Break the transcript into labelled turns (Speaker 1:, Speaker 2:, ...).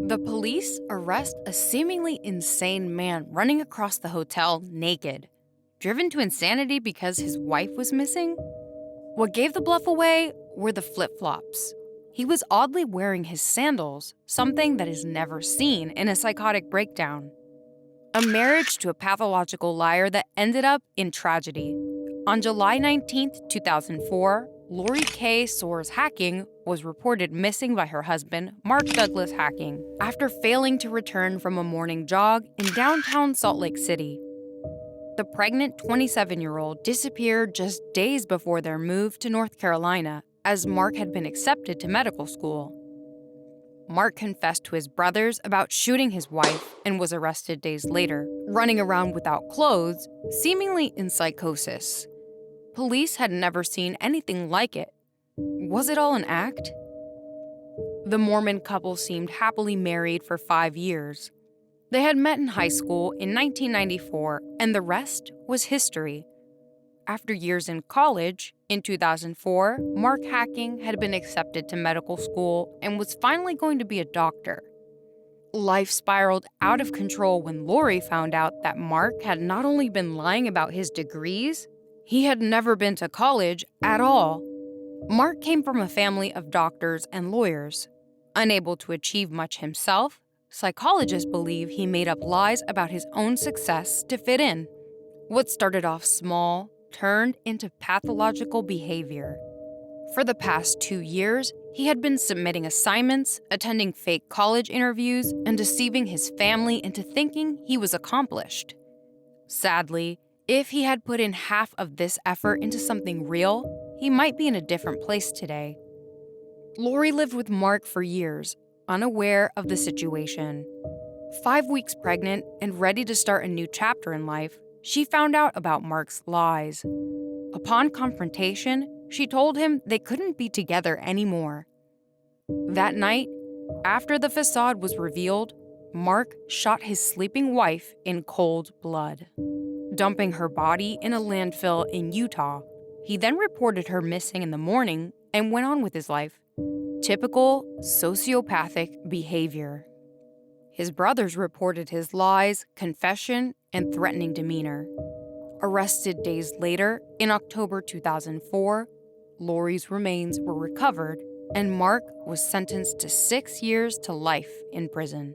Speaker 1: The police arrest a seemingly insane man running across the hotel naked, driven to insanity because his wife was missing. What gave the bluff away were the flip-flops. He was oddly wearing his sandals, something that is never seen in a psychotic breakdown. A marriage to a pathological liar that ended up in tragedy. On July 19, 2004, Lori K. Soares Hacking was reported missing by her husband, Mark Douglas Hacking, after failing to return from a morning jog in downtown Salt Lake City. The pregnant 27-year-old disappeared just days before their move to North Carolina, as Mark had been accepted to medical school. Mark confessed to his brothers about shooting his wife and was arrested days later, running around without clothes, seemingly in psychosis. Police had never seen anything like it. Was it all an act? The Mormon couple seemed happily married for 5 years. They had met in high school in 1994, and the rest was history. After years in college, in 2004, Mark Hacking had been accepted to medical school and was finally going to be a doctor. Life spiraled out of control when Lori found out that Mark had not only been lying about his degrees, he had never been to college at all. Mark came from a family of doctors and lawyers. Unable to achieve much himself, psychologists believe he made up lies about his own success to fit in. What started off small turned into pathological behavior. For the past 2 years, he had been submitting assignments, attending fake college interviews, and deceiving his family into thinking he was accomplished. Sadly, if he had put in half of this effort into something real, he might be in a different place today. Lori lived with Mark for years, unaware of the situation. 5 weeks pregnant and ready to start a new chapter in life, she found out about Mark's lies. Upon confrontation, she told him they couldn't be together anymore. That night, after the facade was revealed, Mark shot his sleeping wife in cold blood, dumping her body in a landfill in Utah. He then reported her missing in the morning and went on with his life. Typical sociopathic behavior. His brothers reported his lies, confession, and threatening demeanor. Arrested days later, in October 2004, Lori's remains were recovered, and Mark was sentenced to 6 years to life in prison.